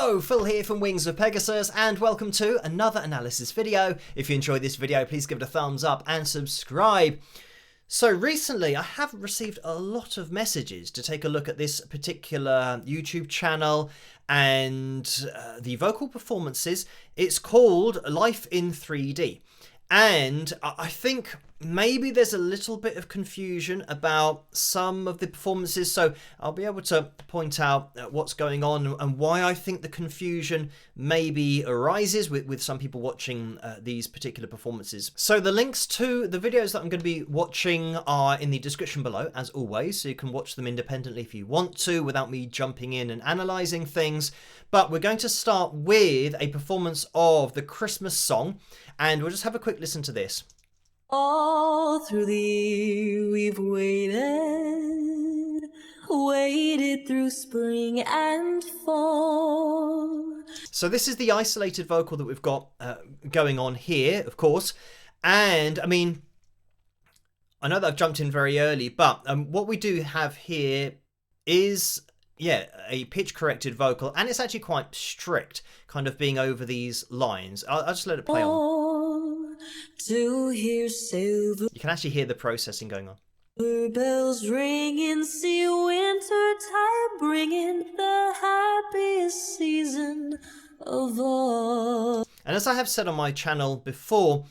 Hello, Phil here from Wings of Pegasus, and welcome to another analysis video. If you enjoyed this video, please give it a thumbs up and subscribe. So recently I have received a lot of messages to take a look at this particular YouTube channel and the vocal performances. It's called Life in 3D. And I think maybe there's a little bit of confusion about some of the performances, so I'll be able to point out what's going on and why I think the confusion maybe arises with some people watching these particular performances. So the links to the videos that I'm going to be watching are in the description below, as always, so you can watch them independently if you want to without me jumping in and analysing things. But we're going to start with a performance of the Christmas song, and we'll just have a quick listen to this. All through the year we've waited through spring and fall. So this is the isolated vocal that we've got going on here, of course. And I mean, I know that I've jumped in very early, but what we do have here is, yeah, a pitch corrected vocal, and it's actually quite strict, kind of being over these lines. I'll just let it play on. To hear silver You can actually hear the processing going on. bells ringing, see winter time bringing the happiest season of all. And as I have said on my channel before,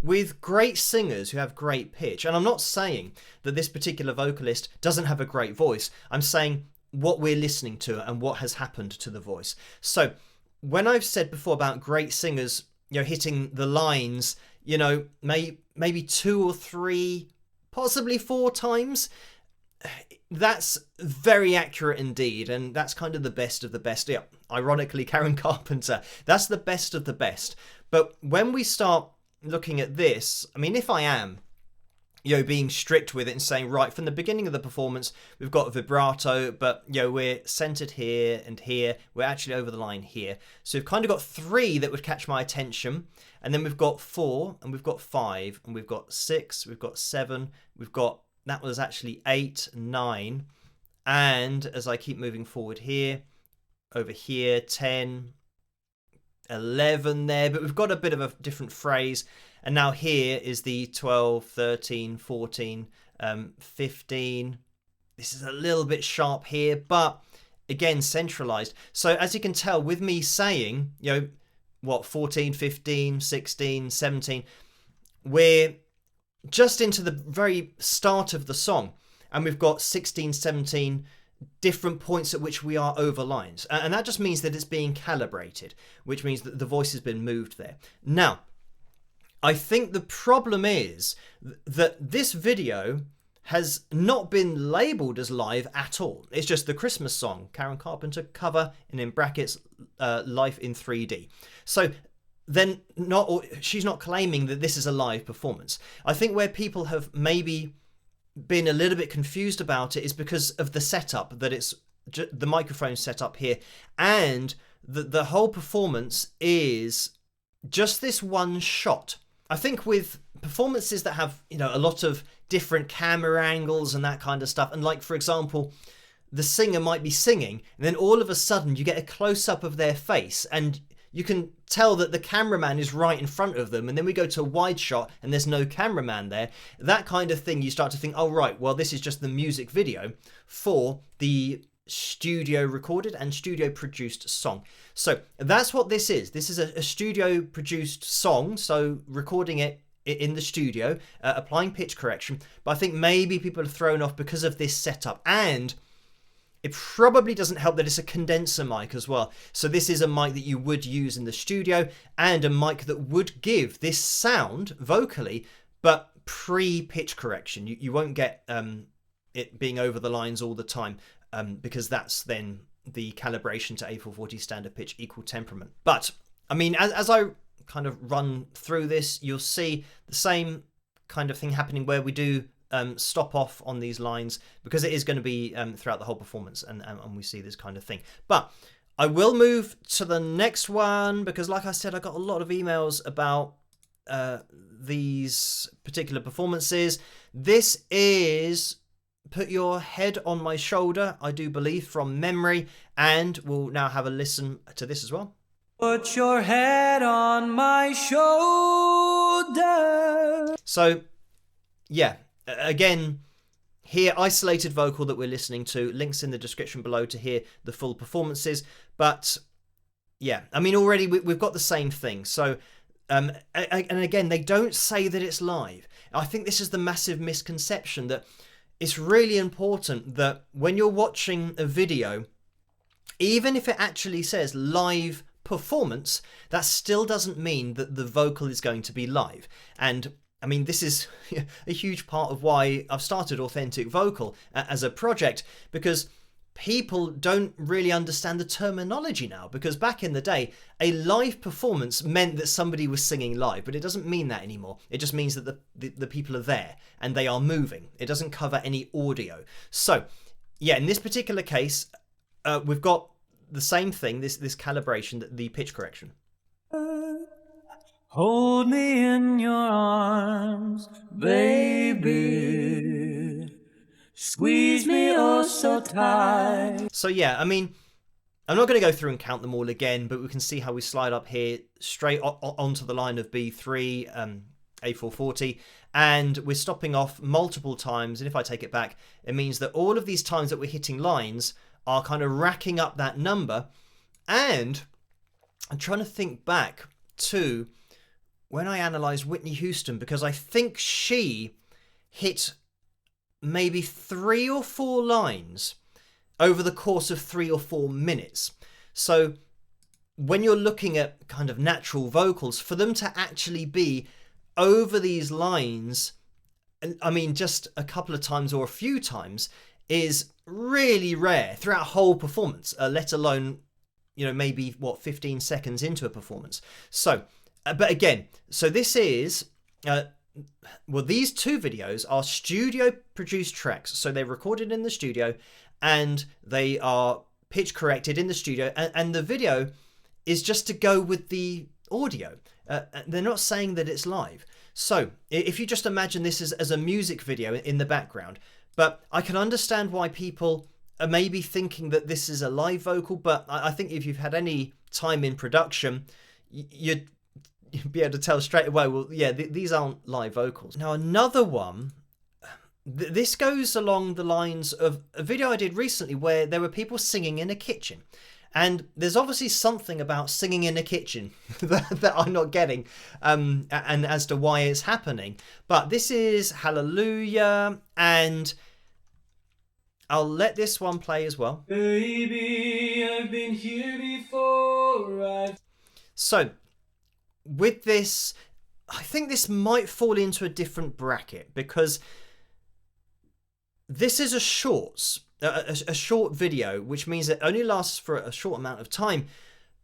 with great singers who have great pitch, and I'm not saying that this particular vocalist doesn't have a great voice, I'm saying what we're listening to and what has happened to the voice. So when I've said before about great singers, you know, hitting the lines, you know, maybe 2 or 3, possibly 4 times, that's very accurate indeed, and that's kind of the best of the best. Yeah, ironically, Karen Carpenter, that's the best of the best. But when we start looking at this, I mean, if I am, you know, being strict with it and saying, right, from the beginning of the performance, we've got vibrato, but, you know, we're centered here and here. We're actually over the line here. So we've kind of got 3 that would catch my attention. And then we've got 4, and we've got 5, and we've got 6, we've got 7, we've got, that was actually 8, 9. And as I keep moving forward here, over here, 10, 11 there, but we've got a bit of a different phrase. And now here is the 12, 13, 14, 15. This is a little bit sharp here, but again, centralized. So as you can tell with me saying, you know, what, 14, 15, 16, 17, we're just into the very start of the song. And we've got 16, 17 different points at which we are over lines. And that just means that it's being calibrated, which means that the voice has been moved there. Now, I think the problem is that this video has not been labelled as live at all. It's just the Christmas song, Karen Carpenter cover, and in brackets, Life in 3D. So then she's not claiming that this is a live performance. I think where people have maybe been a little bit confused about it is because of the setup, that it's the microphone set up here, and the whole performance is just this one shot. I think with performances that have, you know, a lot of different camera angles and that kind of stuff, and like, for example, the singer might be singing and then all of a sudden you get a close-up of their face and you can tell that the cameraman is right in front of them, and then we go to a wide shot and there's no cameraman there. That kind of thing, you start to think, oh right, well this is just the music video for the studio recorded and studio produced song. So that's what this is. This is a studio produced song, so recording it in the studio, applying pitch correction. But I think maybe people are thrown off because of this setup, and it probably doesn't help that it's a condenser mic as well. So this is a mic that you would use in the studio, and a mic that would give this sound vocally, but pre-pitch correction. You won't get it being over the lines all the time, because that's then the calibration to A440 standard pitch equal temperament. But I mean, as I kind of run through this, you'll see the same kind of thing happening where we do stop off on these lines, because it is going to be throughout the whole performance, and we see this kind of thing. But I will move to the next one, because like I said, I got a lot of emails about these particular performances. This is put your head on my shoulder, I do believe, from memory, and we'll now have a listen to this as well. Put your head on my shoulder. So, yeah, again, here, isolated vocal that we're listening to. Links in the description below to hear the full performances. But, yeah, I mean, already we've got the same thing. So, and again, they don't say that it's live. I think this is the massive misconception, that it's really important that when you're watching a video, even if it actually says live performance, that still doesn't mean that the vocal is going to be live. And I mean, this is a huge part of why I've started Authentic Vocal as a project, because people don't really understand the terminology now. Because back in the day, a live performance meant that somebody was singing live, but it doesn't mean that anymore. It just means that the people are there and they are moving. It doesn't cover any audio. So, yeah, in this particular case, we've got the same thing, this calibration, the pitch correction. Hold me in your arms, baby. Squeeze me oh so tight. So yeah, I mean, I'm not going to go through and count them all again, but we can see how we slide up here straight onto the line of B3, A440, and we're stopping off multiple times. And if I take it back, it means that all of these times that we're hitting lines are kind of racking up that number. And I'm trying to think back to when I analysed Whitney Houston, because I think she hit maybe 3 or 4 lines over the course of 3 or 4 minutes. So when you're looking at kind of natural vocals, for them to actually be over these lines, I mean, just a couple of times or a few times, is really rare throughout a whole performance, let alone, you know, maybe, 15 seconds into a performance. So, but again, so this is, well, these 2 videos are studio produced tracks. So they're recorded in the studio and they are pitch corrected in the studio. And the video is just to go with the audio. They're not saying that it's live. So if you just imagine this as a music video in the background, but I can understand why people are maybe thinking that this is a live vocal. But I think if you've had any time in production, you'd be able to tell straight away, well, yeah, these aren't live vocals. Now, another one, this goes along the lines of a video I did recently where there were people singing in a kitchen. And there's obviously something about singing in a kitchen that I'm not getting, and as to why it's happening. But this is Hallelujah, and I'll let this one play as well. Baby, I've been here before. So, with this, I think this might fall into a different bracket, because this is a short video, which means it only lasts for a short amount of time.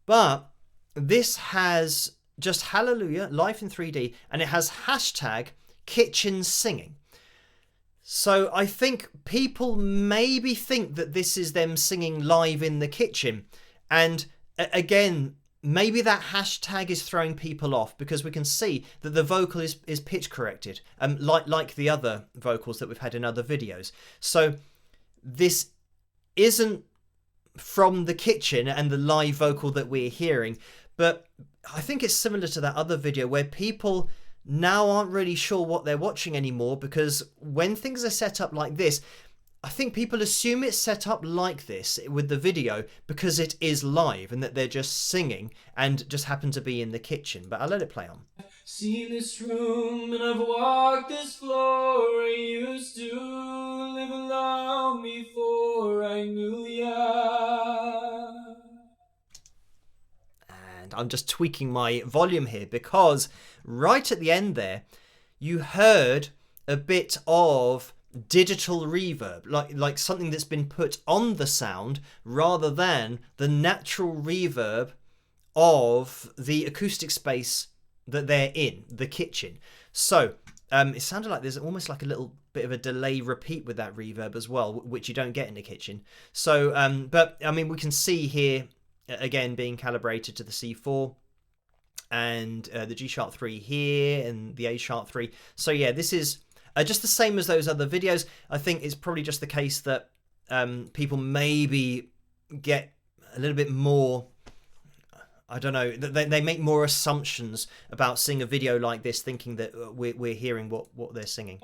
But this has just Hallelujah, live in 3D, and it has hashtag kitchen singing. So I think people maybe think that this is them singing live in the kitchen. And again, maybe that hashtag is throwing people off, because we can see that the vocal is pitch corrected, like the other vocals that we've had in other videos. So this isn't from the kitchen and the live vocal that we're hearing, but I think it's similar to that other video where people now aren't really sure what they're watching anymore, because when things are set up like this, I think people assume it's set up like this with the video because it is live and that they're just singing and just happen to be in the kitchen. But I'll let it play on. Seen this room and I've walked this floor. I used to live alone before I knew ya. And I'm just tweaking my volume here because right at the end there, you heard a bit of digital reverb, like something that's been put on the sound rather than the natural reverb of the acoustic space that they're in, the kitchen. So it sounded like there's almost like a little bit of a delay repeat with that reverb as well, which you don't get in the kitchen. So but I mean, we can see here again being calibrated to the C4 and the G sharp 3 here and the A sharp 3. So yeah, this is Just the same as those other videos. I think it's probably just the case that people maybe get a little bit more, I don't know, they make more assumptions about seeing a video like this, thinking that we're hearing what they're singing.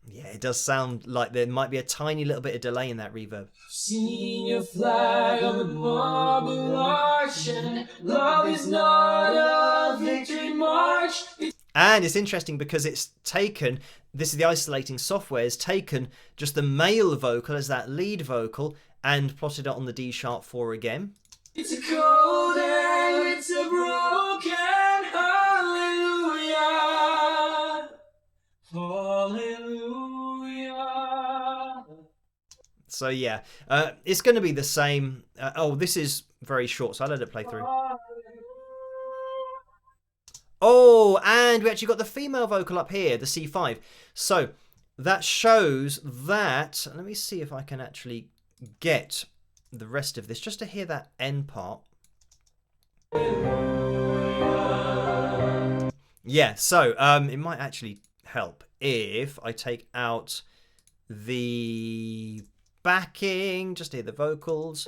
Yeah, it does sound like there might be a tiny little bit of delay in that reverb. Seen your flag on the marble arch, and love is not a victory march. And it's interesting because it's taken, this is the isolating software, has taken just the male vocal as that lead vocal and plotted it on the D sharp 4 again. It's a cold and it's a broken hallelujah. Hallelujah. So yeah, it's going to be the same. Oh, this is very short, so I'll let it play through. Oh, and we actually got the female vocal up here, the C5. So that shows that, let me see if I can actually get the rest of this, just to hear that end part. Yeah, so it might actually help if I take out the backing, just to hear the vocals.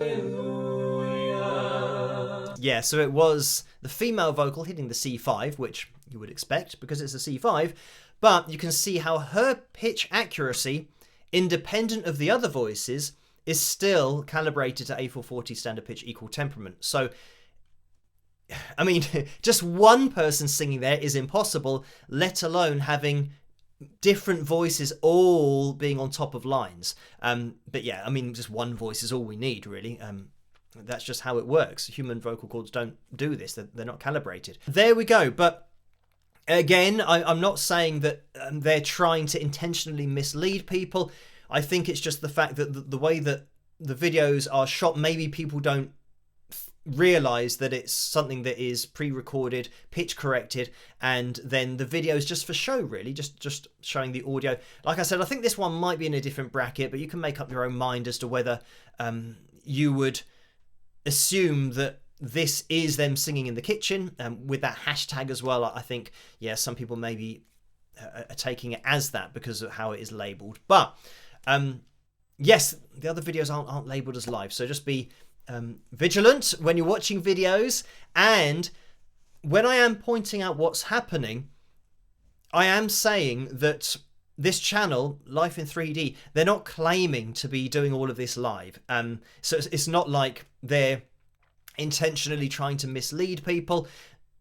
Yeah, so it was the female vocal hitting the C5, which you would expect because it's a C5, but you can see how her pitch accuracy, independent of the other voices, is still calibrated to A440 standard pitch equal temperament. So, I mean, just one person singing there is impossible, let alone having different voices all being on top of lines. But yeah, I mean, just one voice is all we need, really. That's just how it works. Human vocal cords don't do this. They're not calibrated. There we go. But again, I'm not saying that they're trying to intentionally mislead people. I think it's just the fact that the way that the videos are shot, maybe people don't realize that it's something that is pre-recorded, pitch corrected, and then the video is just for show, really, just showing the audio. Like I said, I think this one might be in a different bracket, but you can make up your own mind as to whether you would assume that this is them singing in the kitchen, with that hashtag as well. I think, yeah, some people maybe are taking it as that because of how it is labeled. But yes, the other videos aren't labeled as live, so just be vigilant when you're watching videos. And when I am pointing out what's happening, I am saying that this channel, Life in 3D, they're not claiming to be doing all of this live. So it's not like they're intentionally trying to mislead people,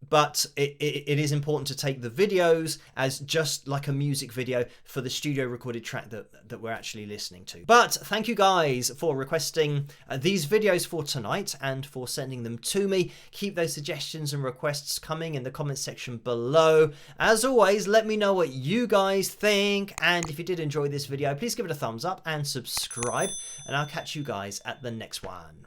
but it is important to take the videos as just like a music video for the studio recorded track that we're actually listening to. But thank you guys for requesting these videos for tonight and for sending them to me. Keep those suggestions and requests coming in the comments section below. As always, let me know what you guys think, and if you did enjoy this video, please give it a thumbs up and subscribe, and I'll catch you guys at the next one.